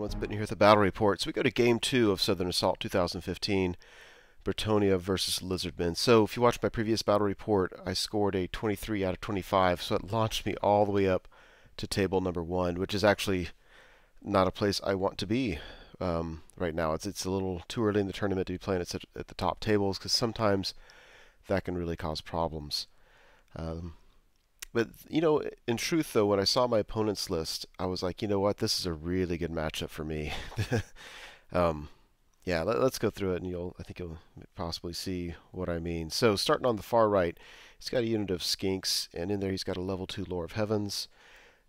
everyone's been here at the battle report. So we go to Game 2 of Southern Assault 2015, Bretonnia versus Lizardmen. So if you watched my previous battle report, I scored a 23 out of 25, so it launched me all the way up to table number 1, which is actually not a place I want to be right now. It's a little too early in the tournament to be playing at the top tables, because sometimes that can really cause problems. But, you know, in truth, though, when I saw my opponent's list, I was like, you know what, this is a really good matchup for me. Yeah, let's go through it, and I think you'll possibly see what I mean. So, starting on the far right, he's got a unit of skinks, and in there he's got a level 2 Lore of Heavens.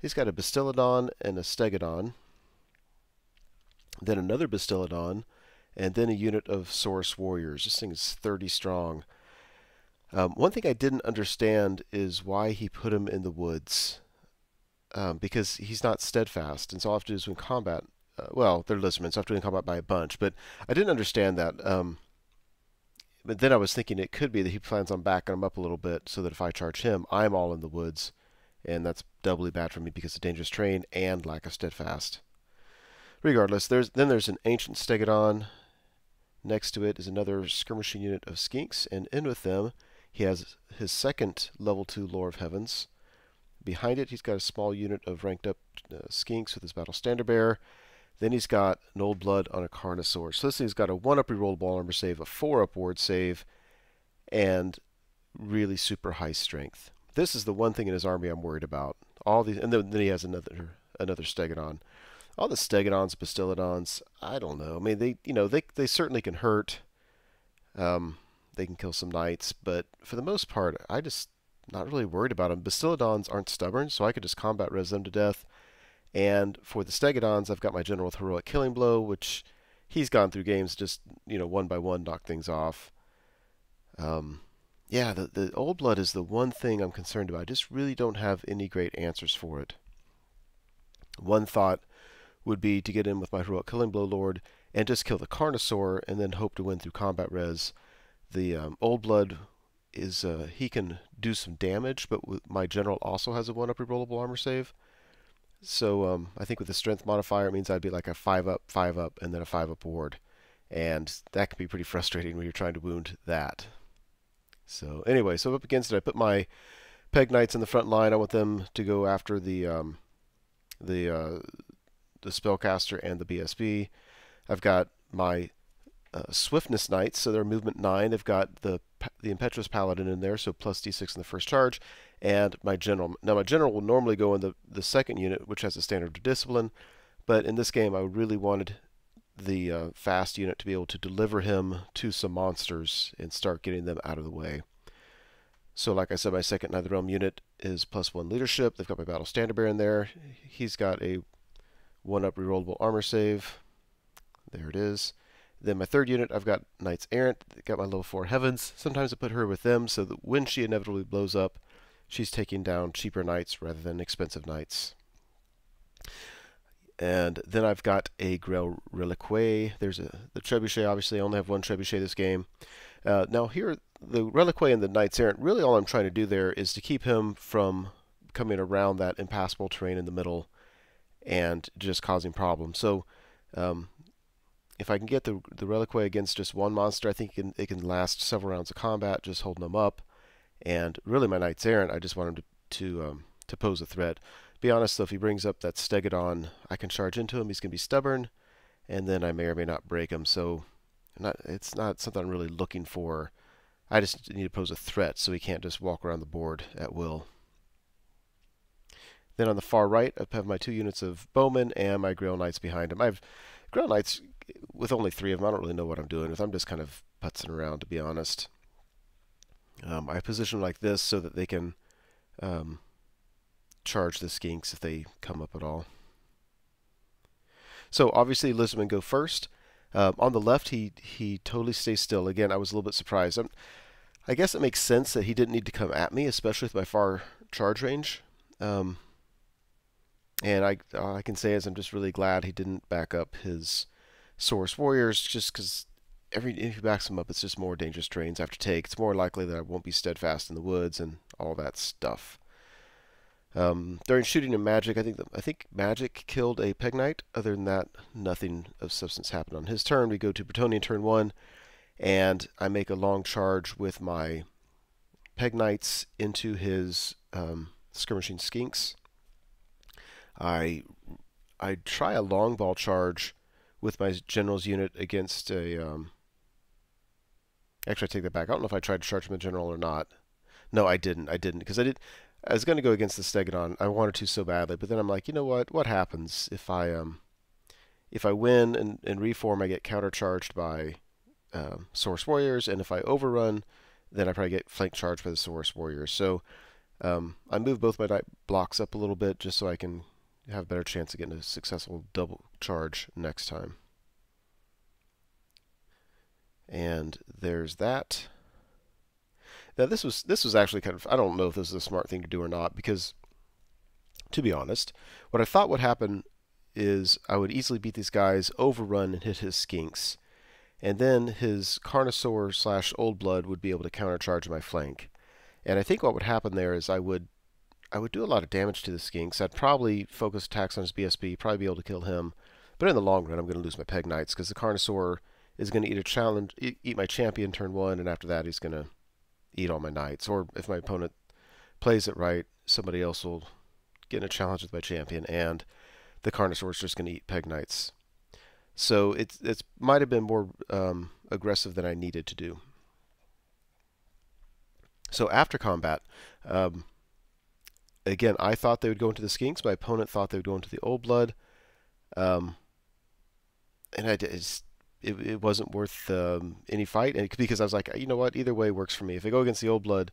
He's got a Bastiladon and a Stegodon. Then another Bastiladon, and then a unit of Saurus Warriors. This thing is 30 strong. One thing I didn't understand is why he put him in the woods, because he's not steadfast, and so all I have to do is in combat. Well, they're lizardmen, so I have to do in combat by a bunch, but I didn't understand that. But then I was thinking it could be that he plans on backing him up a little bit, so that if I charge him, I'm all in the woods, and that's doubly bad for me because of dangerous terrain and lack of steadfast. Regardless, there's an ancient Stegodon. Next to it is another skirmishing unit of skinks, and in with them he has his second level 2 Lore of Heavens. Behind it, he's got a small unit of ranked up skinks with his Battle Standard Bearer. Then he's got an Old Blood on a Carnosaur. So this thing's got a 1-up rerollable armor save, a 4-up ward save, and really super high strength. This is the one thing in his army I'm worried about. All these, and then he has another Stegodon. All the Stegodons, Bastiladons, I don't know. I mean, they certainly can hurt. They can kill some knights, but for the most part, I just not really worried about them. Bastiladons aren't stubborn, so I could just combat res them to death. And for the Stegodons, I've got my general with heroic killing blow, which he's gone through games just one by one knock things off. Yeah, the Old Blood is the one thing I'm concerned about. I just really don't have any great answers for it. One thought would be to get in with my heroic killing blow lord and just kill the Carnosaur and then hope to win through combat res. The Old Blood is he can do some damage, but my general also has a 1-up rerollable armor save. So I think with the strength modifier, it means I'd be like a 5-up, 5-up, and then a 5-up ward, and that can be pretty frustrating when you're trying to wound that. So anyway, so up against it, I put my Peg Knights in the front line. I want them to go after the Spellcaster and the BSB. I've got my Swiftness Knights, so they're movement 9. They've got the Impetuous Paladin in there, so plus d6 in the first charge, and my General. Now my General will normally go in the second unit, which has a standard of discipline, but in this game I really wanted the fast unit to be able to deliver him to some monsters and start getting them out of the way. So like I said, my second Knight of the Realm unit is +1 leadership. They've got my Battle Standard Bearer in there. He's got a 1-up rerollable armor save. There it is. Then my third unit, I've got Knights Errant. Got my level 4 Heavens. Sometimes I put her with them so that when she inevitably blows up, she's taking down cheaper knights rather than expensive knights. And then I've got a Grail Reliquae. There's the Trebuchet. Obviously, I only have one Trebuchet this game. Now here, the Reliquae and the Knights Errant, really all I'm trying to do there is to keep him from coming around that impassable terrain in the middle and just causing problems. So if I can get the Reliquae against just one monster, I think it can last several rounds of combat, just holding them up. And really, my Knights Errant, I just want him to pose a threat. Be honest, though, if he brings up that Stegodon, I can charge into him. He's going to be stubborn, and then I may or may not break him. So it's not something I'm really looking for. I just need to pose a threat so he can't just walk around the board at will. Then on the far right, I have my 2 units of Bowmen and my Grail Knights behind him. I have Grail Knights with only 3 of them. I don't really know what I'm doing with. I'm just kind of putzing around, to be honest. I position them like this so that they can charge the skinks if they come up at all. So obviously Lizardmen go first. On the left, he totally stays still. Again, I was a little bit surprised. I guess it makes sense that he didn't need to come at me, especially with my far charge range. And all I can say is I'm just really glad he didn't back up his Saurus Warriors, just because if he backs them up, it's just more dangerous terrains I have to take. It's more likely that I won't be steadfast in the woods and all that stuff. During shooting and magic, I think magic killed a Peg Knight. Other than that, nothing of substance happened on his turn. We go to Bretonnia turn 1, and I make a long charge with my Peg Knights into his skirmishing skinks. I try a long ball charge with my general's unit against a. Actually, I take that back. I don't know if I tried to charge my general or not. No, I didn't. Because I was going to go against the Stegodon. I wanted to so badly, but then I'm like, you know what? What happens if I win and reform? I get countercharged by Source Warriors, and if I overrun, then I probably get flank charged by the Source Warriors. So I move both my blocks up a little bit just so I can have a better chance of getting a successful double charge next time. And there's that. Now this was actually kind of, I don't know if this is a smart thing to do or not, because to be honest, what I thought would happen is I would easily beat these guys, overrun and hit his skinks, and then his Carnosaur / Old Blood would be able to countercharge my flank. And I think what would happen there is I would do a lot of damage to the skinks. I'd probably focus attacks on his BSB, probably be able to kill him, but in the long run I'm going to lose my Peg Knights because the Carnosaur is going to eat my champion turn 1, and after that he's going to eat all my knights. Or if my opponent plays it right, somebody else will get in a challenge with my champion, and the Carnosaur is just going to eat Peg Knights. So it might have been more aggressive than I needed to do. So after combat, again, I thought they would go into the skinks. My opponent thought they would go into the Old Blood, and it wasn't worth any fight, and because I was like, you know what, either way works for me. If I go against the Old Blood,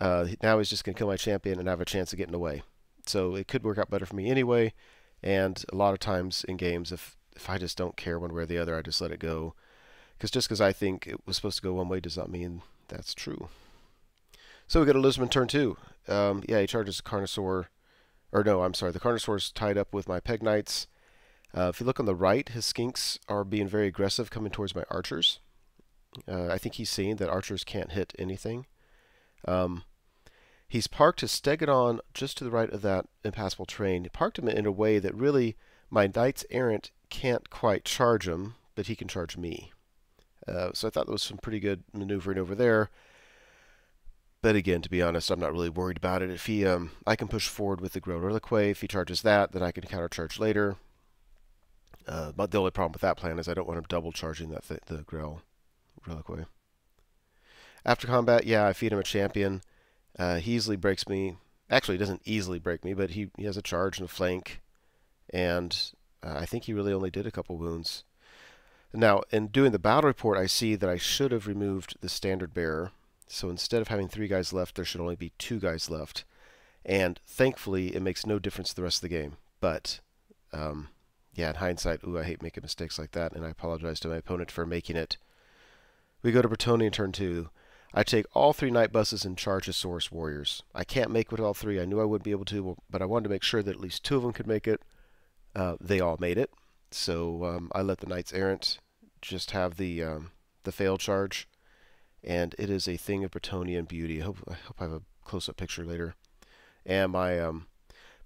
now he's just going to kill my champion and have a chance of getting away. So it could work out better for me anyway, and a lot of times in games, if I just don't care one way or the other, I just let it go. Because just because I think it was supposed to go one way does not mean that's true. So we got a Lizardman turn 2. Yeah, he charges Carnosaur, or no, I'm sorry, the Carnosaur's tied up with my Peg Knights. If you look on the right, his skinks are being very aggressive coming towards my archers. I think he's seeing that archers can't hit anything. He's parked his Stegodon just to the right of that impassable terrain. He parked him in a way that really my Knights Errant can't quite charge him, but he can charge me. So I thought there was some pretty good maneuvering over there. But again, to be honest, I'm not really worried about it. If he, I can push forward with the Grell Reliquae. If he charges that, then I can countercharge later. But the only problem with that plan is I don't want him double charging the Grell Reliquae. After combat, yeah, I feed him a champion. He easily breaks me. Actually, he doesn't easily break me, but he has a charge and a flank. And I think he really only did a couple wounds. Now, in doing the battle report, I see that I should have removed the standard bearer. So instead of having 3 guys left, there should only be 2 guys left. And thankfully, it makes no difference to the rest of the game. But yeah, in hindsight, ooh, I hate making mistakes like that, and I apologize to my opponent for making it. We go to Bretonnia in turn 2. I take all 3 Knight buses and charge his Source Warriors. I can't make with all 3. I knew I wouldn't be able to, but I wanted to make sure that at least 2 of them could make it. They all made it. So I let the Knights Errant just have the failed charge. And it is a thing of Bretonnian beauty. I hope I have a close-up picture later. And my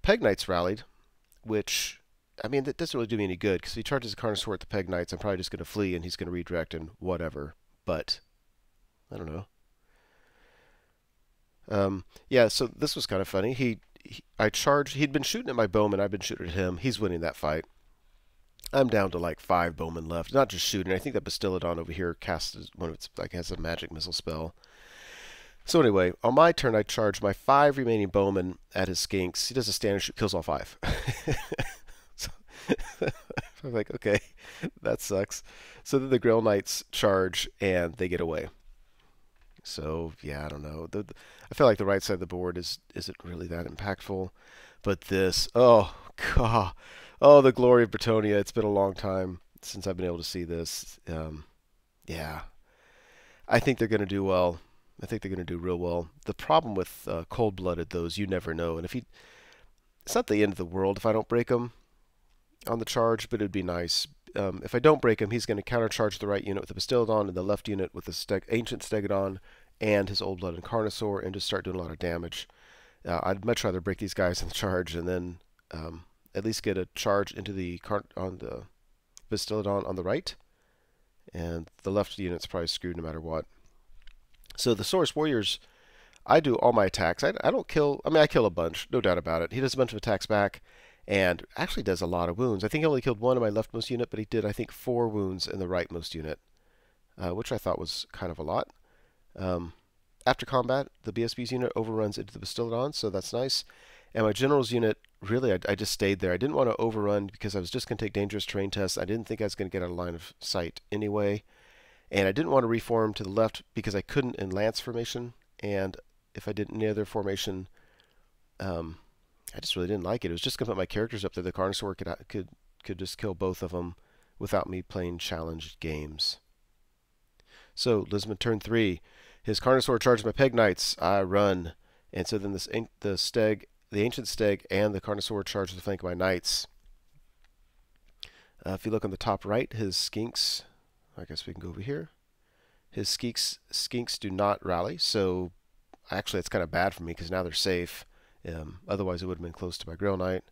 Peg Knights rallied, which, I mean, that doesn't really do me any good, because if he charges a Carnosaur at the Peg Knights, I'm probably just going to flee, and he's going to redirect and whatever. But, I don't know. Yeah, so this was kind of funny. He'd been shooting at my bowman, I've been shooting at him. He's winning that fight. I'm down to like 5 bowmen left. Not just shooting. I think that Bastillodon over here casts one of its, like, has a magic missile spell. So anyway, on my turn, I charge my 5 remaining bowmen at his skinks. He does a standard shoot, kills all 5. So, I'm like, okay, that sucks. So then the Grell Knights charge, and they get away. So yeah, I don't know. I feel like the right side of the board isn't really that impactful. But this, oh god. Oh, the glory of Bretonnia. It's been a long time since I've been able to see this. Yeah. I think they're going to do well. I think they're going to do real well. The problem with cold-blooded, though, is you never know. And it's not the end of the world if I don't break him on the charge, but it'd be nice. If I don't break him, he's going to countercharge the right unit with the Bastillodon and the left unit with the Ancient Stegodon and his Old Blood and Carnosaur, and just start doing a lot of damage. I'd much rather break these guys in the charge and then at least get a charge into the on the Bastillodon on the right, and the left unit's probably screwed no matter what. So the Saurus Warriors, I do all my attacks. I don't kill. I mean, I kill a bunch, no doubt about it. He does a bunch of attacks back, and actually does a lot of wounds. I think he only killed one in my leftmost unit, but he did, I think, 4 wounds in the rightmost unit, which I thought was kind of a lot. After combat, the BSB's unit overruns into the Bastillodon, so that's nice. And my general's unit, really, I just stayed there. I didn't want to overrun because I was just going to take dangerous terrain tests. I didn't think I was going to get out of line of sight anyway. And I didn't want to reform to the left because I couldn't in lance formation. And if I did any other formation, I just really didn't like it. It was just going to put my characters up there. The Carnosaur could just kill both of them without me playing challenged games. So, Lizardmen turn 3. His Carnosaur charges my Peg Knights. I run. And so then the Ancient Steg and the Carnosaur charge the flank of my Knights. If you look on the top right, his Skinks, I guess we can go over here. His Skinks do not rally, so actually it's kind of bad for me because now they're safe. Otherwise it would have been close to my Grail Knights.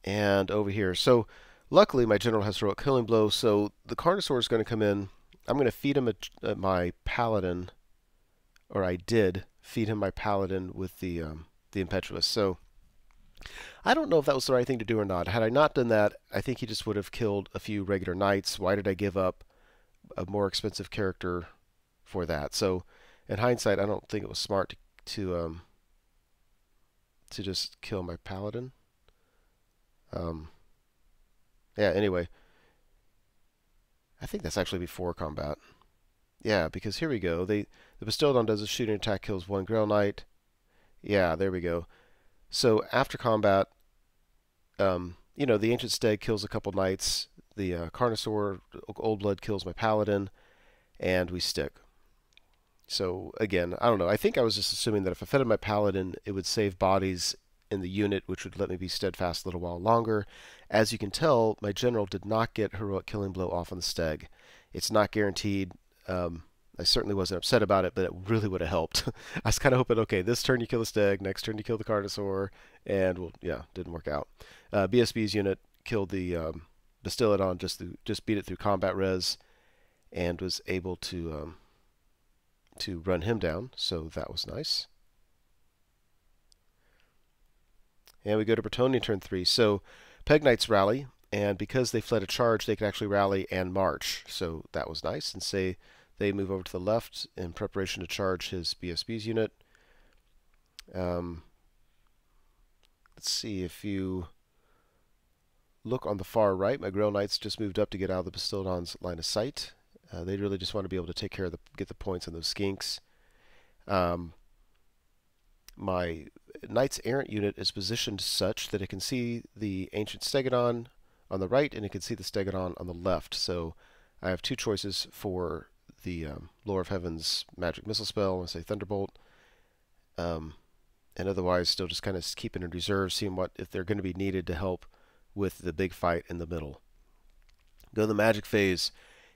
And over here, so luckily my general has heroic killing blow, so the Carnosaur is going to come in. I'm going to feed him my Paladin, or I did feed him my Paladin with the Impetuous. So I don't know if that was the right thing to do or not. Had I not done that, I think he just would have killed a few regular knights. Why did I give up a more expensive character for that? So in hindsight, I don't think it was smart to just kill my Paladin. Yeah, anyway. I think that's actually before combat. Yeah, because here we go. The Bastillodon does a shooting attack, kills 1 Grail Knight. Yeah, there we go. So after combat, you know, the Ancient Steg kills a couple knights. The Carnosaur, Old Blood, kills my Paladin, and we stick. So again, I don't know. I think I was just assuming that if I fed my Paladin, it would save bodies in the unit, which would let me be steadfast a little while longer. As you can tell, my general did not get heroic killing blow off on the Steg. It's not guaranteed. I certainly wasn't upset about it, but it really would have helped. I was kind of hoping, okay, this turn you kill the Steg, next turn you kill the Carnosaur, and well, yeah, didn't work out. BSB's unit killed the Bastillodon, just beat it through combat res, and was able to run him down, so that was nice. And we go to Bretonnia turn 3. So Peg Knights rally, and because they fled a charge, they could actually rally and march. So that was nice. And say they move over to the left in preparation to charge his BSB's unit. Let's see, if you look on the far right, my Grail Knights just moved up to get out of the Bastillodon's line of sight. They really just want to be able to take care of get the points on those Skinks. My Knights Errant unit is positioned such that it can see the Ancient Stegodon on the right and it can see the Stegodon on the left. So I have 2 choices for the Lore of Heaven's magic missile spell. I say Thunderbolt. And otherwise still just kind of keeping in reserve, seeing if they're going to be needed to help with the big fight in the middle. Go to the magic phase,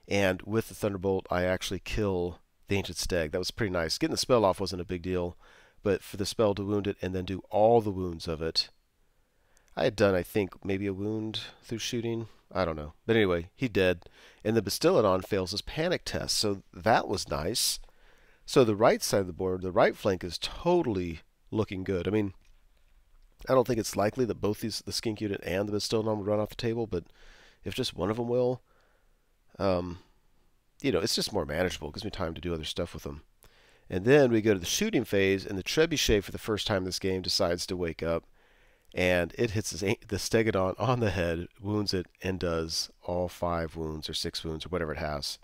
and with the Thunderbolt I actually kill the Ancient Steg. That was pretty nice. Getting the spell off wasn't a big deal, but for the spell to wound it and then do all the wounds of it, I had done, I think, maybe a wound through shooting. I don't know. But anyway, he dead. And the Bastillodon fails his panic test, so that was nice. So the right side of the board, the right flank, is totally looking good. I mean, I don't think it's likely that both the Skink unit and the Bastillodon will run off the table, but if just one of them will, you know, it's just more manageable. It gives me time to do other stuff with them. And then we go to the shooting phase, and the Trebuchet for the first time in this game decides to wake up, and it hits the Stegodon on the head, wounds it, and does all 5 wounds or 6 wounds or whatever it has.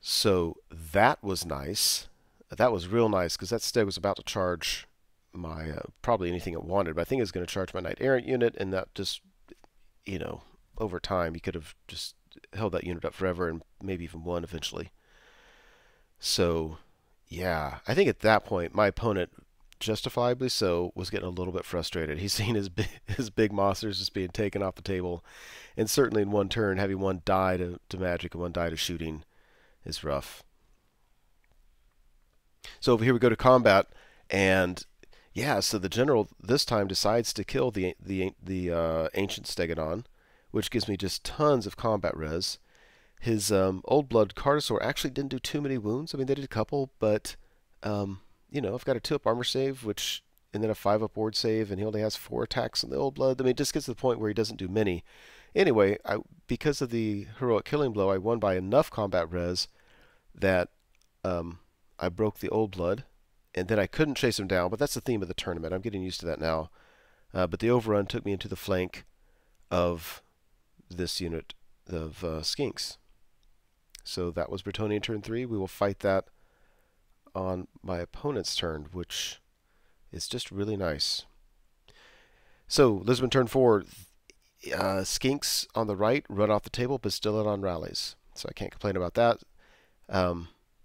So that was nice. That was real nice, because that Steg was about to charge my probably anything it wanted, but I think it was going to charge my Knight Errant unit, and that just, you know, over time he could have just held that unit up forever and maybe even won eventually. So yeah, I think at that point my opponent, justifiably so, was getting a little bit frustrated. He's seen his big monsters just being taken off the table, and certainly in one turn having one die to magic and one die to shooting is rough. So over here we go to combat, and yeah, so the general this time decides to kill the ancient Stegodon, which gives me just tons of combat res. His old blood Carnosaur actually didn't do too many wounds. I mean, they did a couple, but you know, I've got a 2-up armor save, which and then a 5-up ward save, and he only has 4 attacks on the old blood. I mean, it just gets to the point where he doesn't do many. Anyway, because of the heroic killing blow, I won by enough combat res that I broke the old blood, and then I couldn't chase him down. But that's the theme of the tournament. I'm getting used to that now. But the overrun took me into the flank of this unit of skinks. So that was Bretonnia turn 3. We will fight that on my opponent's turn, which is just really nice. So, Lizardmen turn 4. Skinks on the right run off the table, but still on rallies. So I can't complain about that.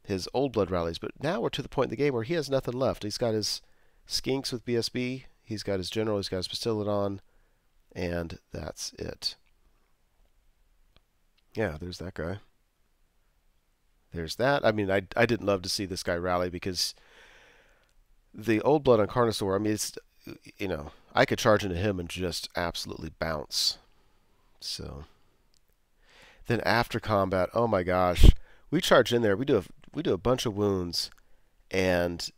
His old blood rallies. But now we're to the point in the game where he has nothing left. He's got his skinks with BSB. He's got his general. He's got his Bastillodon. And that's it. Yeah, there's that guy. There's that. I mean, I didn't love to see this guy rally because the old blood on Carnosaur, I mean, it's, you know, I could charge into him and just absolutely bounce. So then after combat, oh my gosh, we charge in there. We do a bunch of wounds, and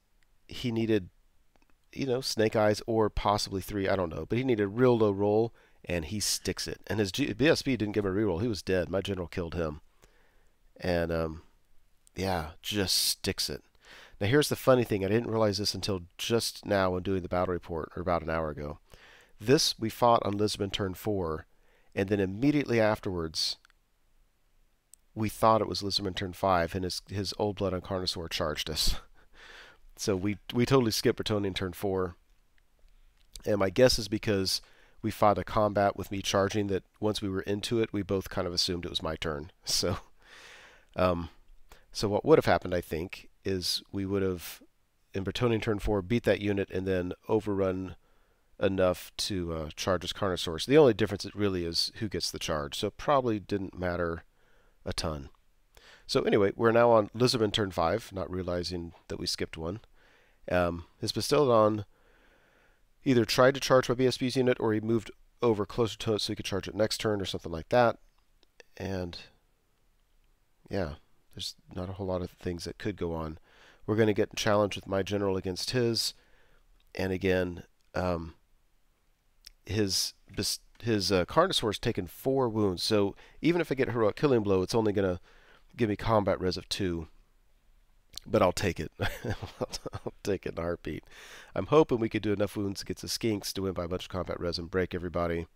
he needed, you know, snake eyes or possibly 3, I don't know, but he needed a real low roll, and he sticks it. And his BSB didn't give him a reroll. He was dead. My general killed him. And yeah, just sticks it. Now here's the funny thing. I didn't realize this until just now when doing the battle report, or about an hour ago. This we fought on Lizardmen turn 4, and then immediately afterwards we thought it was Lizardmen turn 5, and his old blood on Carnosaur charged us. So we totally skipped Bretonnia in turn 4. And my guess is because we fought a combat with me charging that once we were into it, we both kind of assumed it was my turn. So so what would have happened, I think, is we would have, in Bretonnia turn 4, beat that unit and then overrun enough to charge his Carnosaur. So the only difference it really is who gets the charge. So it probably didn't matter a ton. So anyway, we're now on Lizardmen turn 5, not realizing that we skipped one. His Bastillodon either tried to charge my BSB's unit, or he moved over closer to it so he could charge it next turn or something like that. And yeah, there's not a whole lot of things that could go on. We're going to get challenged with my general against his, and again, his Carnosaur's taken 4 wounds. So even if I get heroic killing blow, it's only going to give me combat res of 2. But I'll take it. I'll take it in a heartbeat. I'm hoping we could do enough wounds against the skinks to win by a bunch of combat res and break everybody.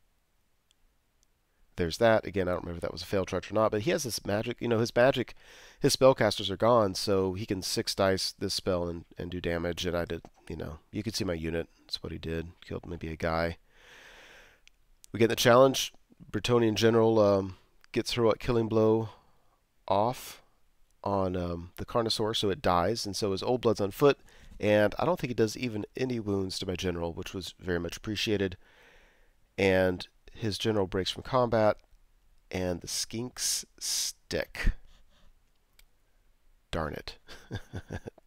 There's that. Again, I don't remember if that was a failed charge or not, but he has this magic. You know, his magic, his spellcasters are gone, so he can 6 dice this spell and do damage. And I did, you know, you could see my unit. That's what he did. Killed maybe a guy. We get the challenge. Bretonnian general gets heroic killing blow off on the Carnosaur, so it dies, and so his old blood's on foot. And I don't think he does even any wounds to my general, which was very much appreciated. And his general breaks from combat, and the skinks stick. Darn it.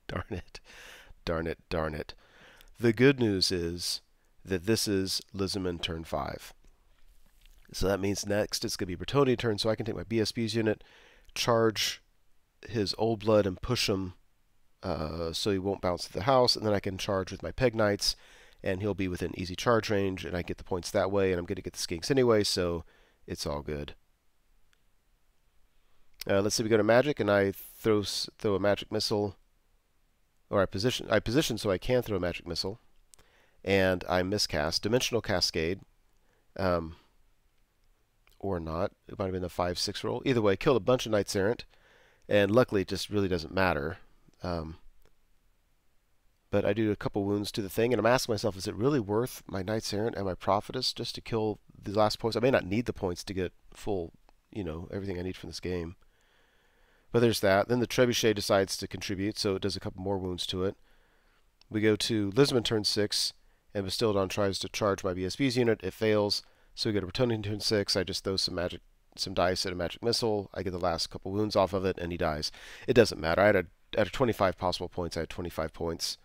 Darn it. Darn it. Darn it. The good news is that this is Lizardmen turn 5. So that means next it's going to be Bretonnia turn, so I can take my BSB's unit, charge his old blood, and push him so he won't bounce to the house, and then I can charge with my Peg Knights, and he'll be within easy charge range, and I get the points that way, and I'm going to get the skinks anyway, so it's all good. Let's see, we go to magic, and I throw a magic missile, or I position so I can throw a magic missile, and I miscast Dimensional Cascade, or not. It might have been the 5-6 roll. Either way, killed a bunch of Knights Errant, and luckily it just really doesn't matter. But I do a couple wounds to the thing, and I'm asking myself, is it really worth my Knights Errant and my Prophetess just to kill the last points? I may not need the points to get full, you know, everything I need from this game. But there's that. Then the Trebuchet decides to contribute, so it does a couple more wounds to it. We go to Lizardmen turn 6, and Bastillodon tries to charge my BSB's unit. It fails, so we go to Bretonnia turn 6. I just throw some dice at a magic missile. I get the last couple wounds off of it, and he dies. It doesn't matter. I had a out of 25 possible points, I had 25 points.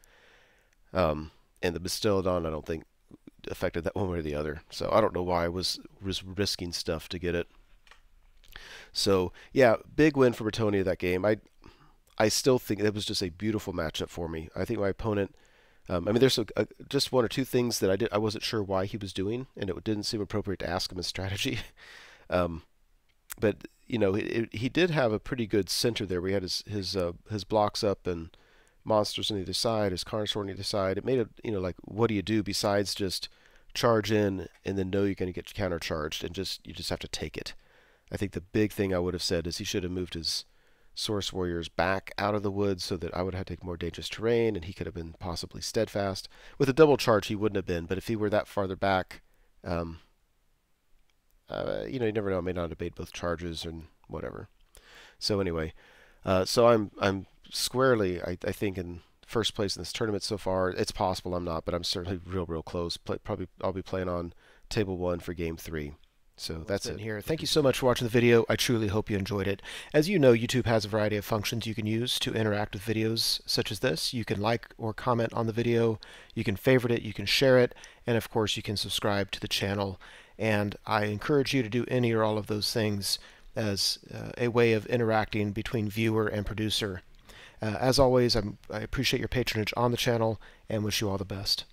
And the Bastiladon, I don't think affected that one way or the other. So I don't know why I was risking stuff to get it. So yeah, big win for Bretonnia that game. I still think it was just a beautiful matchup for me. I think my opponent. I mean, there's just one or two things that I wasn't sure why he was doing, and it didn't seem appropriate to ask him his strategy. But you know, he did have a pretty good center there. We had his blocks up and monsters on either side, his Carnosaur on either side. It made it, you know, like, what do you do besides just charge in and then know you're going to get countercharged, and you just have to take it. I think the big thing I would have said is he should have moved his Source Warriors back out of the woods so that I would have to take more dangerous terrain, and he could have been possibly steadfast. With a double charge, he wouldn't have been, but if he were that farther back, you know, you never know. I may not have made both charges and whatever. So anyway, so I'm squarely, I think, in first place in this tournament so far. It's possible I'm not, but I'm certainly real close. Probably I'll be playing on table 1 for game 3. So that's it here. Thank you so much for watching the video. I truly hope you enjoyed it. As you know, YouTube has a variety of functions you can use to interact with videos such as this. You can like or comment on the video, you can favorite it, you can share it, and of course you can subscribe to the channel. And I encourage you to do any or all of those things as a way of interacting between viewer and producer. As always, I appreciate your patronage on the channel and wish you all the best.